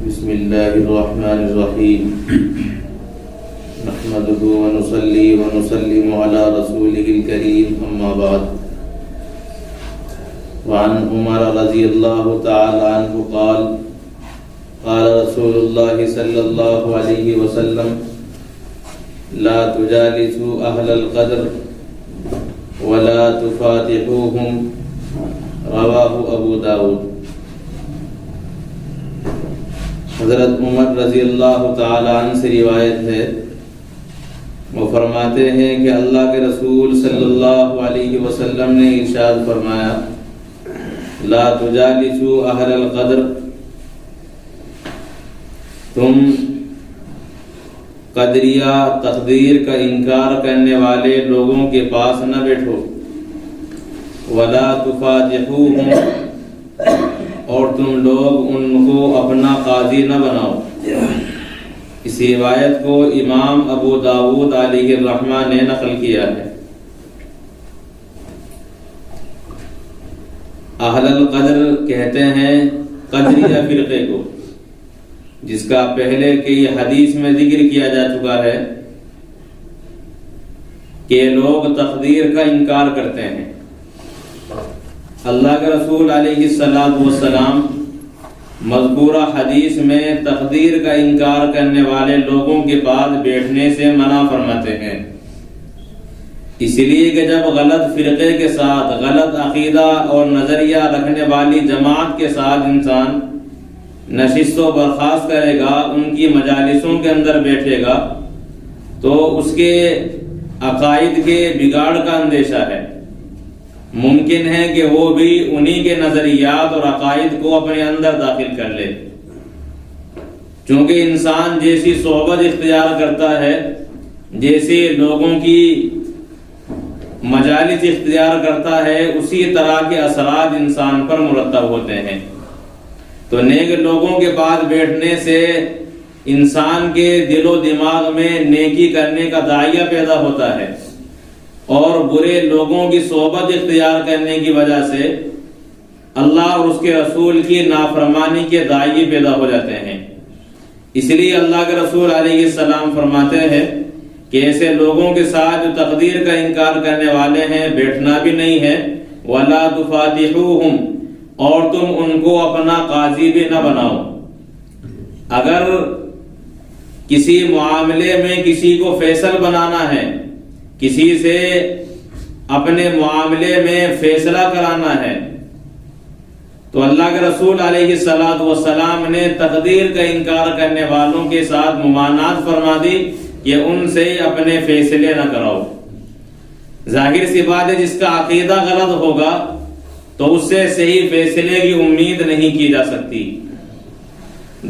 بسم الله الرحمن الرحيم نحمده ونصلي ونسلم على رسوله الكريم أما بعد وعن عمر رضي الله تعالى عنه قال قال رسول الله صلى الله عليه وسلم لا تجالسوا أهل القدر ولا تفاتحوهم رواه ابو داود۔ حضرت عمر رضی اللہ تعالی عنہ سے روایت ہے، وہ فرماتے ہیں کہ اللہ کے رسول صلی اللہ علیہ وسلم نے ارشاد فرمایا، لا تجالسوا اہل القدر، تم قدریہ تقدیر کا انکار کرنے والے لوگوں کے پاس نہ بیٹھو، ولا تفاتحوهم، اور تم لوگ ان کو اپنا قاضی نہ بناؤ۔ اس روایت کو امام ابو داود علیہ الرحمہ نے نقل کیا ہے۔ اہل القدر کہتے ہیں قدریہ فرقے کو، جس کا پہلے کی حدیث میں ذکر کیا جا چکا ہے کہ لوگ تقدیر کا انکار کرتے ہیں۔ اللہ کے رسول علیہ السلام مذکورہ حدیث میں تقدیر کا انکار کرنے والے لوگوں کے پاس بیٹھنے سے منع فرماتے ہیں، اس لیے کہ جب غلط فرقے کے ساتھ غلط عقیدہ اور نظریہ رکھنے والی جماعت کے ساتھ انسان نشست و برخاست کرے گا، ان کی مجالسوں کے اندر بیٹھے گا، تو اس کے عقائد کے بگاڑ کا اندیشہ ہے۔ ممکن ہے کہ وہ بھی انہی کے نظریات اور عقائد کو اپنے اندر داخل کر لے، چونکہ انسان جیسی صحبت اختیار کرتا ہے، جیسے لوگوں کی مجالس اختیار کرتا ہے، اسی طرح کے اثرات انسان پر مرتب ہوتے ہیں۔ تو نیک لوگوں کے پاس بیٹھنے سے انسان کے دل و دماغ میں نیکی کرنے کا داعیہ پیدا ہوتا ہے، اور برے لوگوں کی صحبت اختیار کرنے کی وجہ سے اللہ اور اس کے رسول کی نافرمانی کے داعی پیدا ہو جاتے ہیں۔ اس لیے اللہ کے رسول علیہ السلام فرماتے ہیں کہ ایسے لوگوں کے ساتھ جو تقدیر کا انکار کرنے والے ہیں بیٹھنا بھی نہیں ہے، وَلَا تُفَاتِحُوهُمْ، اور تم ان کو اپنا قاضی بھی نہ بناؤ۔ اگر کسی معاملے میں کسی کو فیصل بنانا ہے، کسی سے اپنے معاملے میں فیصلہ کرانا ہے، تو اللہ کے رسول علیہ السلام نے تقدیر کا انکار کرنے والوں کے ساتھ ممانعت فرما دی کہ ان سے اپنے فیصلے نہ کراؤ۔ ظاہر سی بات ہے، جس کا عقیدہ غلط ہوگا تو اس سے صحیح فیصلے کی امید نہیں کی جا سکتی۔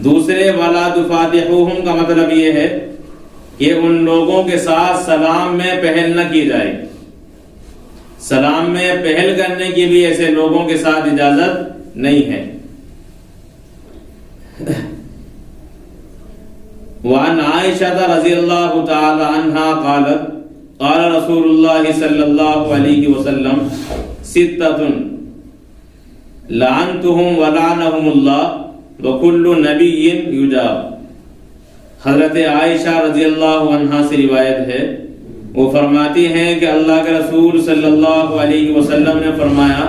دوسرے وَلَا تُفَاتِحُوهُمْ کا مطلب یہ ہے کہ ان لوگوں کے ساتھ سلام میں پہل نہ کی جائے۔ سلام میں پہل کرنے کی بھی ایسے لوگوں کے ساتھ اجازت نہیں ہے۔ وعن عائشہ رضی اللہ تعالی عنہا قالت قال رسول اللہ صلی اللہ علیہ وسلم ستۃ لعنتهم ولعنهم اللہ وکل نبی یجاب۔ حضرت عائشہ رضی اللہ عنہا سے روایت ہے، وہ فرماتی ہیں کہ اللہ کے رسول صلی اللہ علیہ وسلم نے فرمایا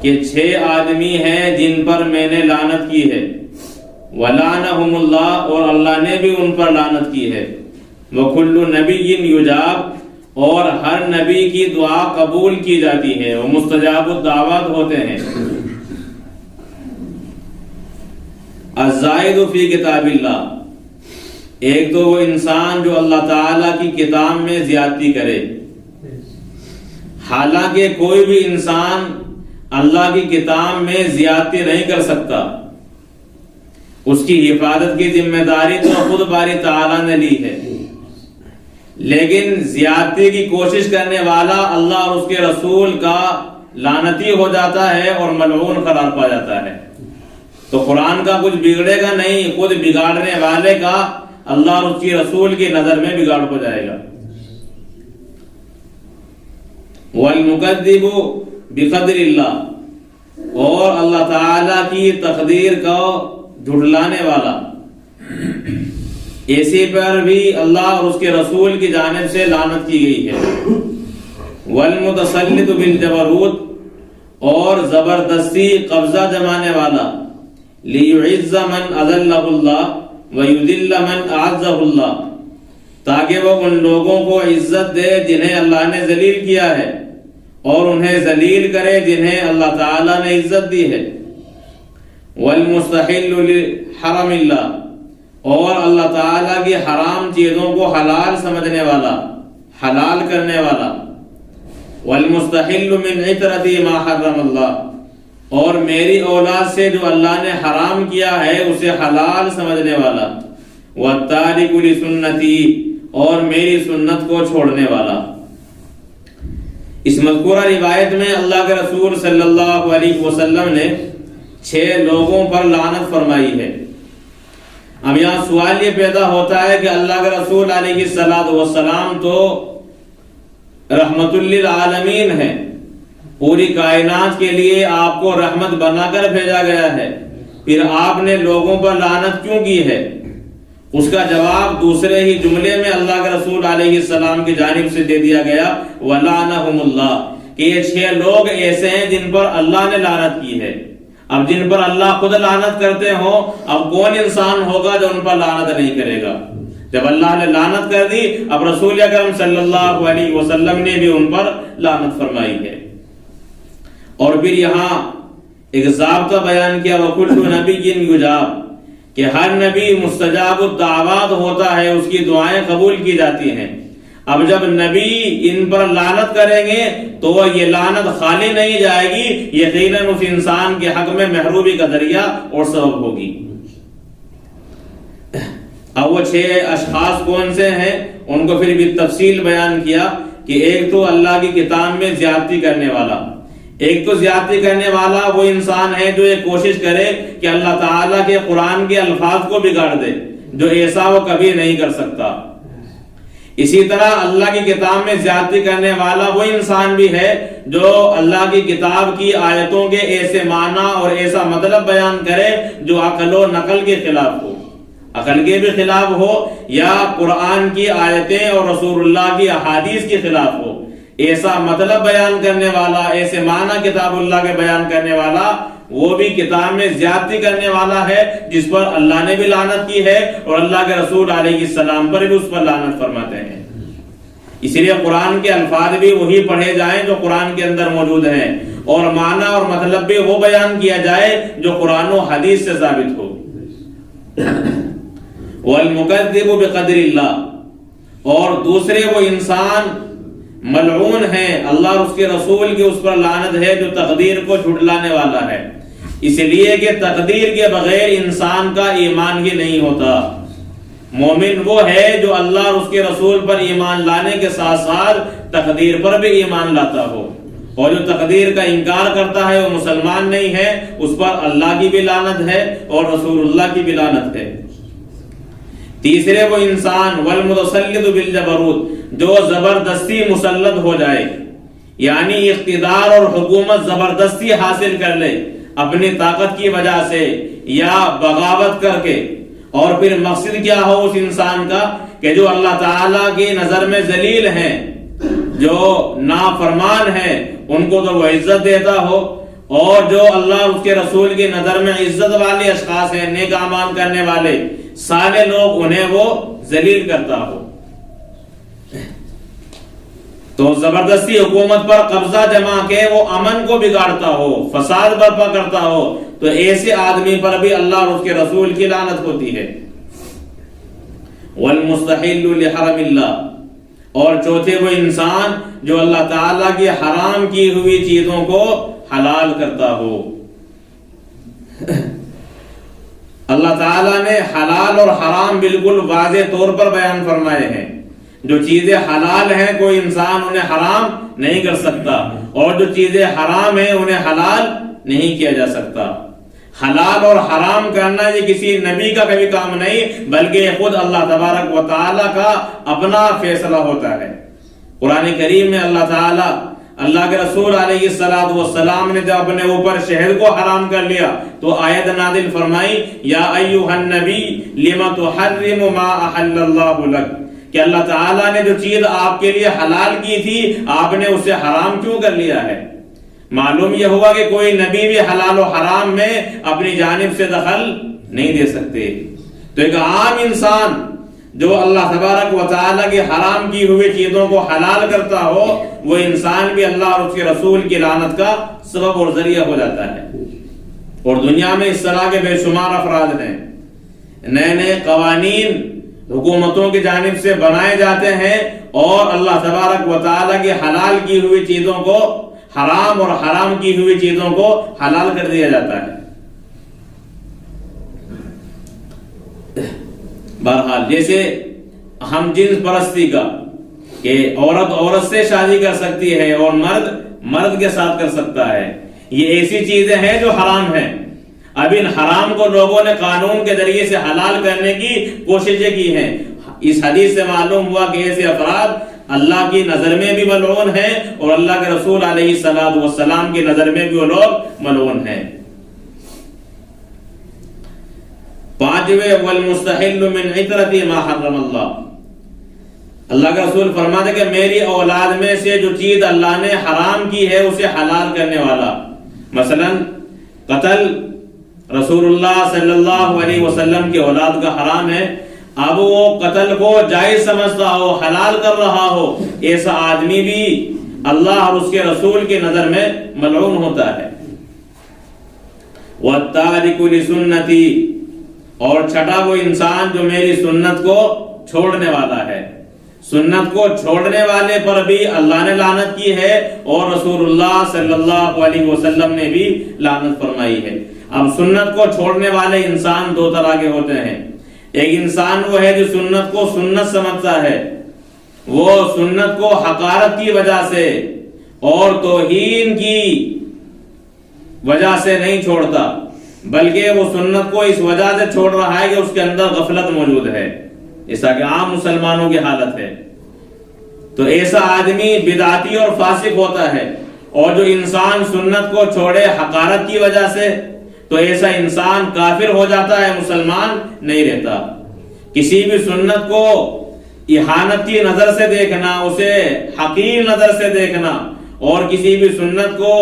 کہ 6 آدمی ہیں جن پر میں نے لعنت کی ہے، وَلَعَنَهُمُ اللَّهُ، اور اللہ نے بھی ان پر لعنت کی ہے، وَكُلُّ نَبِيٍّ يُجَابُ، اور ہر نبی کی دعا قبول کی جاتی ہے، وہ مستجاب الدعوات ہوتے ہیں۔ الزائد فی کتاب اللہ، ایک تو وہ انسان جو اللہ تعالیٰ کی کتاب میں زیادتی کرے، حالانکہ کوئی بھی انسان اللہ کی کتاب میں زیادتی نہیں کر سکتا، اس کی حفاظت کی ذمہ داری تو خود باری تعالیٰ نے لی ہے، لیکن زیادتی کی کوشش کرنے والا اللہ اور اس کے رسول کا لعنتی ہو جاتا ہے اور ملعون قرار پا جاتا ہے۔ تو قرآن کا کچھ بگڑے گا نہیں، خود بگاڑنے والے کا اللہ اور اس کی رسول کی نظر میں بگاڑ ہو جائے گا۔ وَالْمُكَذِّبُ بِقَدْرِ اللَّهِ، اور اللہ تعالی کی تقدیر کو جھٹلانے والا اسی پر بھی اللہ اور اس کے رسول کی جانب سے لعنت کی گئی ہے۔ والمتسلط بالجبروت، اور زبردستی قبضہ جمانے والا، لیعز من اذلہ اللہ ویذل من اعزہ اللہ، تاکہ وہ ان لوگوں کو عزت دے جنہیں اللہ نے ذلیل کیا ہے، اور انہیں ذلیل کرے جنہیں اللہ تعالیٰ نے عزت دی ہے۔ والمستحل لحرم اللہ، اور اللہ تعالیٰ کی حرام چیزوں کو حلال سمجھنے والا، حلال کرنے والا۔ والمستحل من عطرتی ما حرم اللہ، اور میری اولاد سے جو اللہ نے حرام کیا ہے اسے حلال سمجھنے والا۔ والتارک لسنتی، اور میری سنت کو چھوڑنے والا۔ اس مذکورہ روایت میں اللہ کے رسول صلی اللہ علیہ وسلم نے 6 لوگوں پر لعنت فرمائی ہے۔ اب یہاں سوال یہ پیدا ہوتا ہے کہ اللہ کے رسول علیہ السلام تو رحمت للعالمین ہے، پوری کائنات کے لیے آپ کو رحمت بنا کر بھیجا گیا ہے، پھر آپ نے لوگوں پر لعنت کیوں کی ہے؟ اس کا جواب دوسرے ہی جملے میں اللہ کے رسول علیہ السلام کی جانب سے دے دیا گیا، وَلَعَنَهُمُ اللَّهُ، کہ یہ 6 لوگ ایسے ہیں جن پر اللہ نے لعنت کی ہے۔ اب جن پر اللہ خود لعنت کرتے ہو، اب کون انسان ہوگا جو ان پر لعنت نہیں کرے گا؟ جب اللہ نے لعنت کر دی، اب رسول اکرم صلی اللہ علیہ وسلم نے بھی ان پر لعنت فرمائی ہے۔ اور پھر یہاں ایک ضابطہ بیان کیا، وَكُلُّ نَبِيٍّ يُجَابُ، کہ ہر نبی مستجاب الدعوات ہوتا ہے، اس کی دعائیں قبول کی جاتی ہیں۔ اب جب نبی ان پر لعنت کریں گے تو یہ لعنت خالی نہیں جائے گی، یقیناً اس انسان کے حق میں محرومی کا ذریعہ اور سبب ہوگی۔ اب وہ 6 اشخاص کون سے ہیں ان کو پھر بھی تفصیل بیان کیا کہ ایک تو اللہ کی کتاب میں زیادتی کرنے والا، ایک تو زیادتی کرنے والا وہ انسان ہے جو یہ کوشش کرے کہ اللہ تعالیٰ کے قرآن کے الفاظ کو بگاڑ دے، جو ایسا وہ کبھی نہیں کر سکتا۔ اسی طرح اللہ کی کتاب میں زیادتی کرنے والا وہ انسان بھی ہے جو اللہ کی کتاب کی آیتوں کے ایسے معنی اور ایسا مطلب بیان کرے جو عقل و نقل کے خلاف ہو، عقل کے بھی خلاف ہو، یا قرآن کی آیتیں اور رسول اللہ کی احادیث کے خلاف ہو۔ ایسا مطلب بیان کرنے والا، ایسے معنی کتاب اللہ کے بیان کرنے والا، وہ بھی کتاب میں زیادتی کرنے والا ہے، جس پر اللہ نے بھی لعنت کی ہے اور اللہ کے رسول علیہ السلام پر بھی اس پر لعنت فرماتے ہیں۔ اس لیے قرآن کے الفاظ بھی وہی پڑھے جائیں جو قرآن کے اندر موجود ہیں، اور معنی اور مطلب بھی وہ بیان کیا جائے جو قرآن و حدیث سے ثابت ہو۔ والمکذب بقدر اللہ، اور دوسرے وہ انسان ملعون ہے، اللہ اور اس کے رسول کی اس پر لعنت ہے جو تقدیر کو جھٹلانے والا ہے، اس لیے کہ تقدیر کے بغیر انسان کا ایمان ہی نہیں ہوتا۔ مومن وہ ہے جو اللہ اور اس کے رسول پر ایمان لانے کے ساتھ ساتھ تقدیر پر بھی ایمان لاتا ہو، اور جو تقدیر کا انکار کرتا ہے وہ مسلمان نہیں ہے، اس پر اللہ کی بھی لعنت ہے اور رسول اللہ کی بھی لعنت ہے۔ تیسرے وہ انسان والمتسلط بالجبروت، جو زبردستی مسلط ہو جائے، یعنی اقتدار اور حکومت زبردستی حاصل کر لے اپنی طاقت کی وجہ سے یا بغاوت کر کے، اور پھر مقصد کیا ہو اس انسان کا کہ جو اللہ تعالیٰ کی نظر میں ذلیل ہیں، جو نافرمان ہیں، ان کو تو وہ عزت دیتا ہو، اور جو اللہ اور اس کے رسول کی نظر میں عزت والے اشخاص ہیں، نیک اعمال کرنے والے سارے لوگ، انہیں وہ ذلیل کرتا ہو۔ تو زبردستی حکومت پر قبضہ جما کے وہ امن کو بگاڑتا ہو، فساد برپا کرتا ہو، تو ایسے آدمی پر بھی اللہ اور اس کے رسول کی لعنت ہوتی ہے۔ والمستحل لحرم اللہ، اور چوتھے وہ انسان جو اللہ تعالیٰ کی حرام کی ہوئی چیزوں کو حلال کرتا ہو۔ اللہ تعالیٰ نے حلال اور حرام بالکل واضح طور پر بیان فرمائے ہیں۔ جو چیزیں حلال ہیں کوئی انسان انہیں حرام نہیں کر سکتا، اور جو چیزیں حرام ہیں انہیں حلال نہیں کیا جا سکتا۔ حلال اور حرام کرنا یہ کسی نبی کا کبھی کام نہیں، بلکہ یہ خود اللہ تبارک و تعالیٰ کا اپنا فیصلہ ہوتا ہے۔ قرآن کریم میں اللہ تعالیٰ، اللہ کے رسول علیہ السلام نے جب اپنے اوپر شہد کو حرام کر لیا تو آیت نازل فرمائی، یا ایھا النبی لما تحرم ما احل اللہ لک، کہ اللہ تعالیٰ نے جو چیز آپ کے لیے حلال کی تھی آپ نے اسے حرام کیوں کر لیا ہے؟ معلوم یہ ہوا کہ کوئی نبی بھی حلال و حرام میں اپنی جانب سے دخل نہیں دے سکتے۔ تو ایک عام انسان جو اللہ تبارک و تعالیٰ کی حرام کی ہوئی چیزوں کو حلال کرتا ہو، وہ انسان بھی اللہ اور اس کے رسول کی لعنت کا سبب اور ذریعہ ہو جاتا ہے۔ اور دنیا میں اس طرح کے بے شمار افراد ہیں، نئے نئے قوانین حکومتوں کی جانب سے بنائے جاتے ہیں اور اللہ تبارک و تعالیٰ کی حلال کی ہوئی چیزوں کو حرام اور حرام کی ہوئی چیزوں کو حلال کر دیا جاتا ہے۔ بہرحال جیسے ہم جنس پرستی کا کہ عورت عورت سے شادی کر سکتی ہے اور مرد مرد کے ساتھ کر سکتا ہے، یہ ایسی چیزیں ہیں جو حرام ہیں۔ اب ان حرام کو لوگوں نے قانون کے ذریعے سے حلال کرنے کی کوششیں کی ہیں۔ اس حدیث سے معلوم ہوا کہ ایسے افراد اللہ کی نظر میں بھی ملعون ہیں اور اللہ کے رسول علیہ الصلوۃ والسلام کی نظر میں بھی وہ لوگ ملعون ہیں۔ پانچویں والمستحل من عطرت ما حرم اللہ، اللہ کا رسول فرماتے کہ میری اولاد میں سے جو چیز اللہ نے حرام کی ہے اسے حلال کرنے والا، مثلا قتل رسول اللہ صلی اللہ علیہ وسلم کی اولاد کا حرام ہے، اب وہ قتل کو جائز سمجھتا ہو، حلال کر رہا ہو، ایسا آدمی بھی اللہ اور اس کے رسول کی نظر میں ملعون ہوتا ہے۔ والتارک لسنتی، اور چھٹا وہ انسان جو میری سنت کو چھوڑنے والا ہے، سنت کو چھوڑنے والے پر بھی اللہ نے لعنت کی ہے اور رسول اللہ صلی اللہ علیہ وسلم نے بھی لعنت فرمائی ہے۔ اب سنت کو چھوڑنے والے انسان دو طرح کے ہوتے ہیں، ایک انسان وہ ہے جو سنت کو سنت سمجھتا ہے، وہ سنت کو حقارت کی وجہ سے اور توہین کی وجہ سے نہیں چھوڑتا، بلکہ وہ سنت کو اس وجہ سے چھوڑ رہا ہے کہ اس کے اندر غفلت موجود ہے، ایسا کہ عام مسلمانوں کی حالت ہے۔ تو ایسا آدمی بدعتی اور فاسق ہوتا ہے، اور جو انسان سنت کو چھوڑے حقارت کی وجہ سے تو ایسا انسان کافر ہو جاتا ہے، مسلمان نہیں رہتا۔ کسی بھی سنت کو اہانت کی نظر سے دیکھنا، اسے حقیر نظر سے دیکھنا اور کسی بھی سنت کو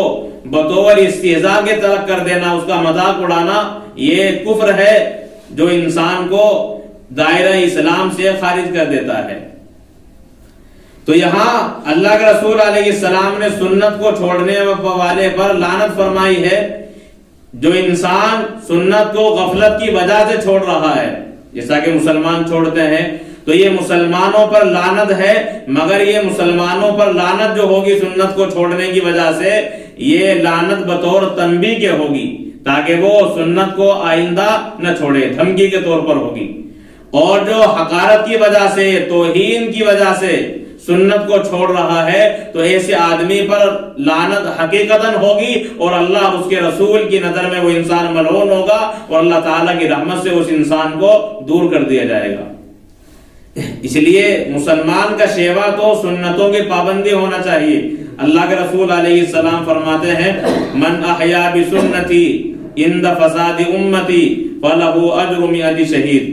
بطور استہزاء کے ترک کر دینا، اس کا مذاق اڑانا، یہ کفر ہے جو انسان کو دائرہ اسلام سے خارج کر دیتا ہے۔ تو یہاں اللہ کے رسول علیہ السلام نے سنت کو چھوڑنے والے پر لعنت فرمائی ہے، جو انسان سنت کو غفلت کی وجہ سے چھوڑ رہا ہے، جیسا کہ مسلمان چھوڑتے ہیں، تو یہ مسلمانوں پر لعنت ہے، مگر یہ مسلمانوں پر لعنت جو ہوگی سنت کو چھوڑنے کی وجہ سے، یہ لعنت بطور تنبیہ کے ہوگی تاکہ وہ سنت کو آئندہ نہ چھوڑے، دھمکی کے طور پر ہوگی۔ اور جو حقارت کی وجہ سے، توہین کی وجہ سے سنت کو چھوڑ رہا ہے تو ایسے آدمی پر لعنت حقیقتاً ہوگی اور اللہ اس کے رسول کی نظر میں وہ انسان ملعون ہوگا اور اللہ تعالیٰ کی رحمت سے اس انسان کو دور کر دیا جائے گا۔ اس لیے مسلمان کا شیوا تو سنتوں کی پابندی ہونا چاہیے۔ اللہ کے رسول علیہ السلام فرماتے ہیں من احیا بسنتی عند فساد امتی فلہ اجر 100 شہید،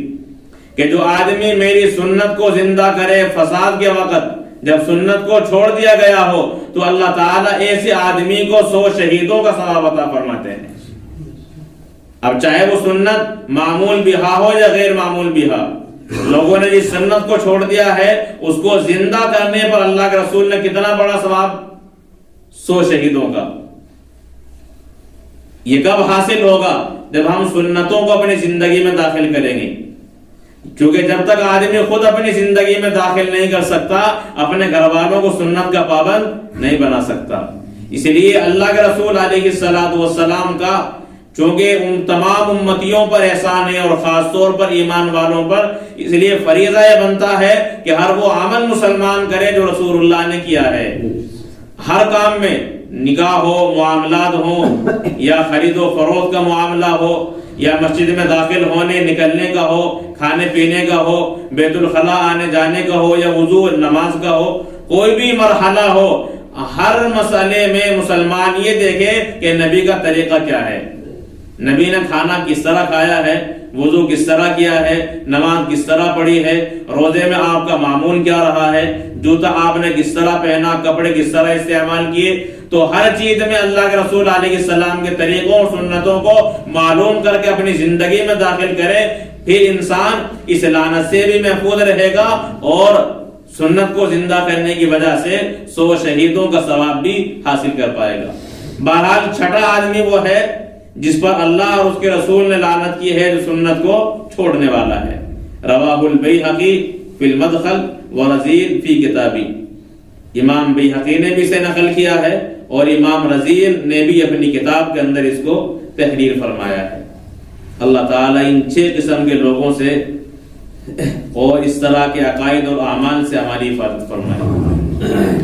کہ جو آدمی میری سنت کو زندہ کرے فساد کے وقت، جب سنت کو چھوڑ دیا گیا ہو تو اللہ تعالیٰ ایسے آدمی کو 100 شہیدوں کا ثواب عطا فرماتے ہیں۔ اب چاہے وہ سنت معمول بہا ہو یا غیر معمول بہا، لوگوں نے جس سنت کو چھوڑ دیا ہے اس کو زندہ کرنے پر اللہ کے رسول نے کتنا بڑا ثواب، 100 شہیدوں کا۔ یہ کب حاصل ہوگا؟ جب ہم سنتوں کو اپنی زندگی میں داخل کریں گے، کیونکہ جب تک آدمی خود اپنی زندگی میں داخل نہیں کر سکتا، اپنے گھر والوں کو سنت کا پابند نہیں بنا سکتا۔ اس لیے اللہ کے رسول علیہ الصلوۃ والسلام کا چونکہ ان تمام امتیوں پر احسان ہے اور خاص طور پر ایمان والوں پر، اس لیے فریضہ یہ بنتا ہے کہ ہر وہ عمل مسلمان کرے جو رسول اللہ نے کیا ہے۔ ہر کام میں، نکاح ہو، معاملات ہو، یا خرید و فروخت کا معاملہ ہو، یا مسجد میں داخل ہونے نکلنے کا ہو، کھانے پینے کا ہو، بیت الخلاء آنے جانے کا ہو، یا وضو نماز کا ہو، کوئی بھی مرحلہ ہو، ہر مسئلے میں مسلمان یہ دیکھے کہ نبی کا طریقہ کیا ہے، نبی نے کھانا کس طرح کھایا ہے، وضو کس طرح کیا ہے، نماز کس طرح پڑھی ہے، روزے میں آپ کا معمول کیا رہا ہے، جوتا آپ نے کس طرح پہنا، کپڑے کس طرح استعمال کیے. تو ہر چیز میں اللہ کے رسول علیہ السلام کے طریقوں اور سنتوں کو معلوم کر کے اپنی زندگی میں داخل کرے، پھر انسان اس لعنت سے بھی محفوظ رہے گا اور سنت کو زندہ کرنے کی وجہ سے 100 شہیدوں کا ثواب بھی حاصل کر پائے گا. بہرحال چھٹا آدمی وہ ہے جس پر اللہ اور اس کے رسول نے لعنت کی ہے، جو سنت کو چھوڑنے والا ہے. رواہ البیہقی فی المدخل ورزین فی کتابی. امام بیہقی نے بھی اسے نقل کیا ہے اور امام رزین نے بھی اپنی کتاب کے اندر اس کو تحریر فرمایا ہے. اللہ تعالیٰ ان 6 قسم کے لوگوں سے اور اس طرح کے عقائد اور اعمال سے ہماری حفاظت فرمائے.